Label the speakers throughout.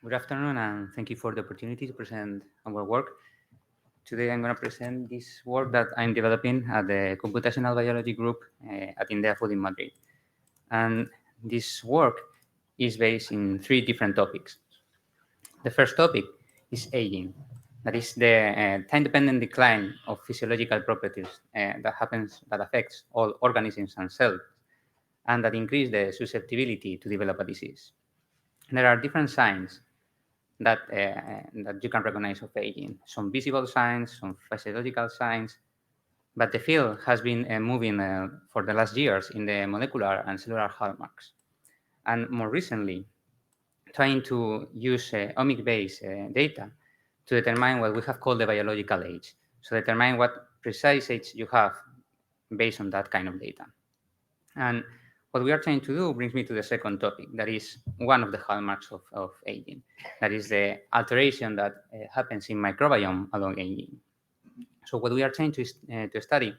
Speaker 1: Good afternoon, and thank you for the opportunity to present our work. Today, I'm going to present this work that I'm developing at the Computational Biology Group at INDEA Food in Madrid. And this work is based in three different topics. The first topic is aging. That is the time-dependent decline of physiological properties that affects all organisms and cells, and that increase the susceptibility to develop a disease. There are different signs that you can recognize of aging. Some visible signs, some physiological signs, but the field has been moving for the last years in the molecular and cellular hallmarks. And more recently, trying to use omic-based data to determine what we have called the biological age. So determine what precise age you have based on that kind of data. And what we are trying to do brings me to the second topic, that is one of the hallmarks of aging. That is the alteration that happens in microbiome along aging. So what we are trying to study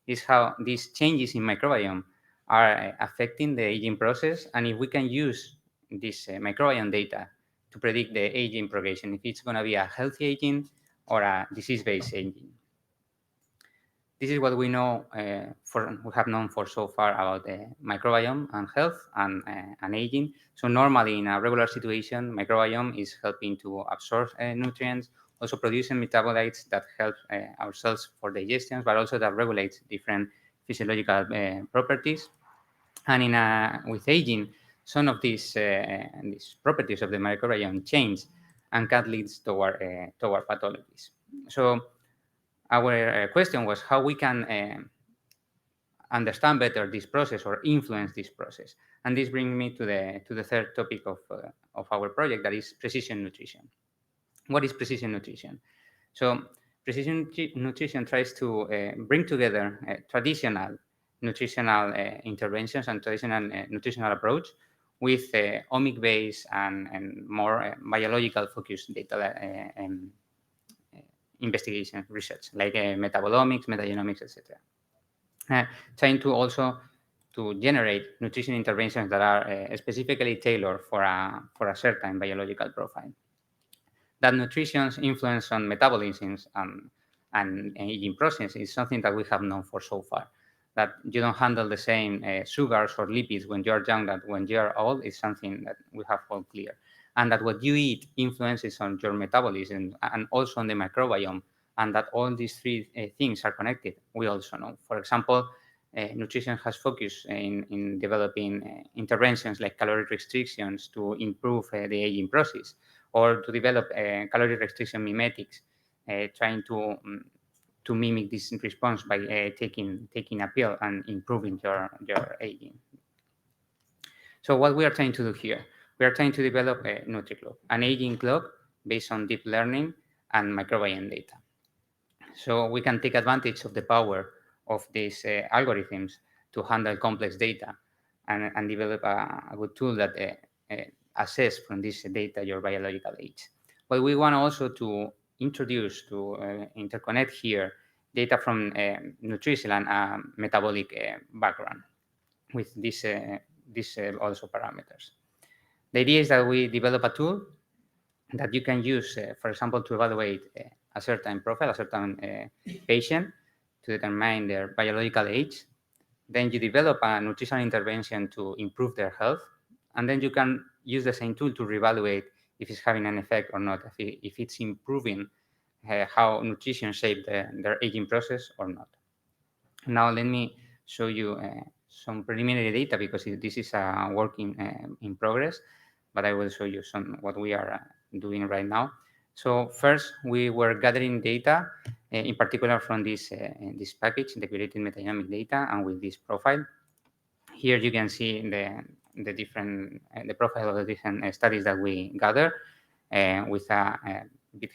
Speaker 1: is how these changes in microbiome are affecting the aging process, and if we can use this microbiome data to predict the aging progression, if it's going to be a healthy aging or a disease-based aging. This is what we know we have known for so far about microbiome and health and aging. So normally in a regular situation, microbiome is helping to absorb nutrients, also producing metabolites that help our cells for digestion, but also that regulates different physiological properties. And with aging, some of these properties of the microbiome change and can lead toward pathologies. So our question was how we can understand better this process or influence this process. And this brings me to the third topic of our project, that is precision nutrition. What is precision nutrition? So precision nutrition tries to bring together traditional nutritional interventions and traditional nutritional approach with omic-based and more biological focused data investigation research, like metabolomics, metagenomics, etc. Trying to also to generate nutrition interventions that are specifically tailored for a certain biological profile. That nutrition's influence on metabolisms and aging process is something that we have known for so far. That you don't handle the same sugars or lipids when you're young that when you're old is something that we have all clear. And that what you eat influences on your metabolism and also on the microbiome, and that all these three things are connected, we also know. For example, nutrition has focused in developing interventions like calorie restrictions to improve the aging process, or to develop calorie restriction mimetics, trying to mimic this response by taking a pill and improving your aging. So what we are trying to do here, we are trying to develop a NUTRIclock, an aging clock based on deep learning and microbiome data. So we can take advantage of the power of these algorithms to handle complex data and develop a good tool that assess from this data your biological age. But we want also to introduce, to interconnect here data from nutritional and metabolic background with these also parameters. The idea is that we develop a tool that you can use, for example, to evaluate a certain profile, a certain patient, to determine their biological age. Then you develop a nutritional intervention to improve their health. And then you can use the same tool to reevaluate if it's having an effect or not, if it's improving how nutrition shaped their aging process or not. Now let me show you some preliminary data, because this is a work in progress, but I will show you what we are doing right now. So first, we were gathering data, in particular from this package, the curated metagenomic data, and with this profile. Here you can see the profile of the different studies that we gather, with a bit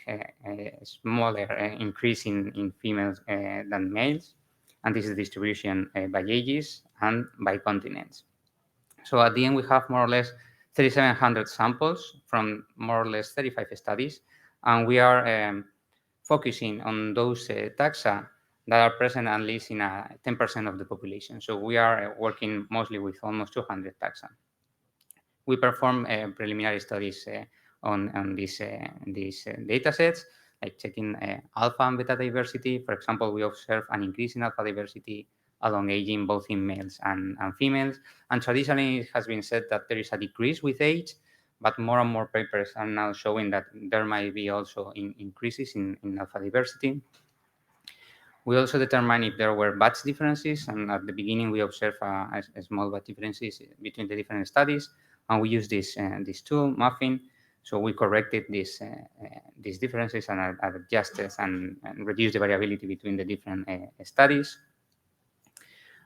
Speaker 1: smaller increase in females than males. And this is the distribution by ages and by continents. So at the end, we have more or less 3,700 samples from more or less 35 studies, and we are focusing on those taxa that are present at least in 10% of the population. So we are working mostly with almost 200 taxa. We perform preliminary studies on these data sets, like checking alpha and beta diversity. For example, we observe an increase in alpha diversity along aging, both in males and females. And traditionally, it has been said that there is a decrease with age, but more and more papers are now showing that there might be also increases in alpha diversity. We also determine if there were batch differences, and at the beginning we observed a small batch differences between the different studies, and we use this tool, Muffin. So we corrected these differences and adjusted and reduced the variability between the different studies.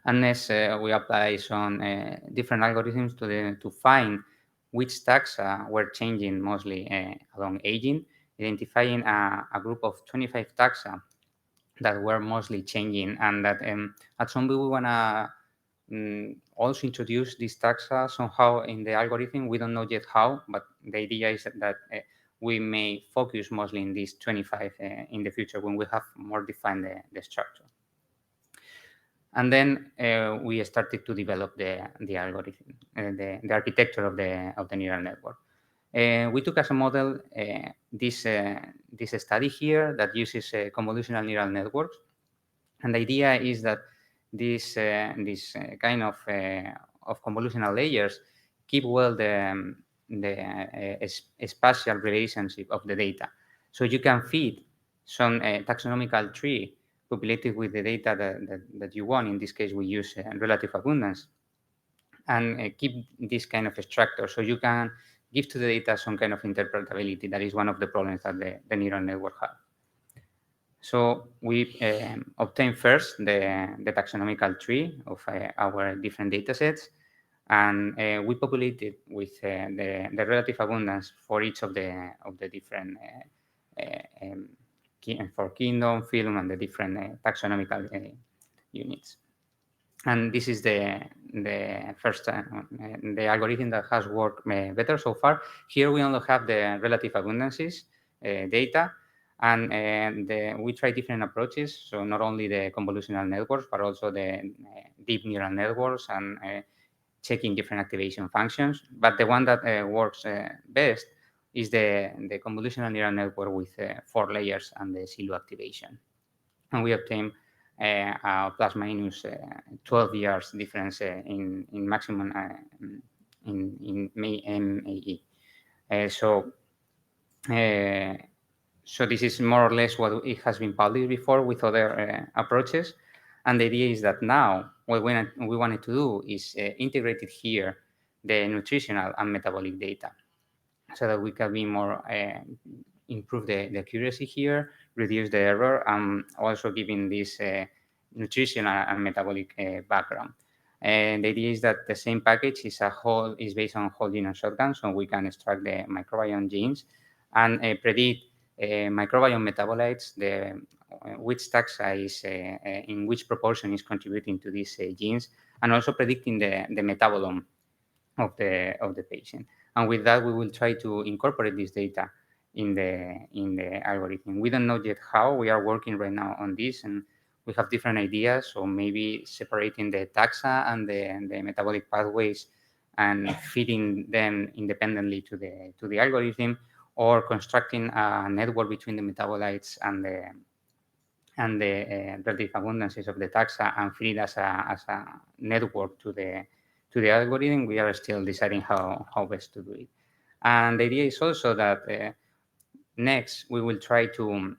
Speaker 1: And next, we apply some different algorithms to find which taxa were changing mostly along aging, identifying a group of 25 taxa that were mostly changing, and that at some point we want to also introduce this taxa somehow in the algorithm. We don't know yet how, but the idea is that we may focus mostly in these 25 in the future when we have more defined the structure. And then we started to develop the algorithm, the architecture of the neural network. We took as a model this study here that uses convolutional neural networks, and the idea is that this kind of convolutional layers keep well the spatial relationship of the data. So you can feed some taxonomical tree populated with the data that you want. In this case, we use relative abundance, and keep this kind of structure. So you can give to the data some kind of interpretability. That is one of the problems that the neural network has. So we obtain first the taxonomical tree of our different data sets, and we populate it with the relative abundance for each of the different for kingdom, phylum, and the different taxonomical units. And this is the first the algorithm that has worked better so far. Here we only have the relative abundances data, and we try different approaches. So not only the convolutional networks, but also the deep neural networks, and checking different activation functions. But the one that works best is the convolutional neural network with 4 layers and the SILU activation. And we obtain plus minus 12 years difference in maximum in MAE. So this is more or less what it has been published before with other approaches. And the idea is that now what we wanted to do is integrate it here the nutritional and metabolic data, so that we can be more improve the accuracy here, reduce the error, and also giving this nutritional and metabolic background. And the idea is that the same package is based on whole genome shotgun, so we can extract the microbiome genes and predict microbiome metabolites, which taxa is in which proportion is contributing to these genes, and also predicting the metabolome of the patient. And with that, we will try to incorporate this data in the algorithm. We don't know yet how. We are working right now on this, and we have different ideas. So maybe separating the taxa and the metabolic pathways and feeding them independently to the algorithm, or constructing a network between the metabolites and the relative abundances of the taxa and feed as a network to the algorithm. We are still deciding how best to do it. And the idea is also that next we will try to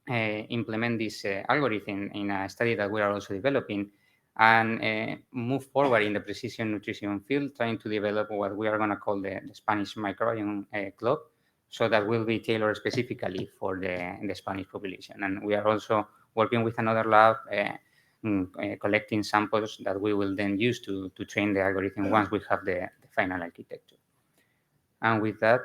Speaker 1: implement this algorithm in a study that we are also developing, and move forward in the precision nutrition field, trying to develop what we are going to call the Spanish microbiome clock, so that will be tailored specifically for the Spanish population. And we are also working with another lab collecting samples that we will then use to train the algorithm once we have the final architecture. And with that,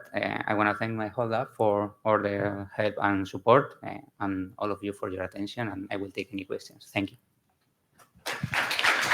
Speaker 1: I want to thank my whole lab for all the help and support, and all of you for your attention, and I will take any questions. Thank you.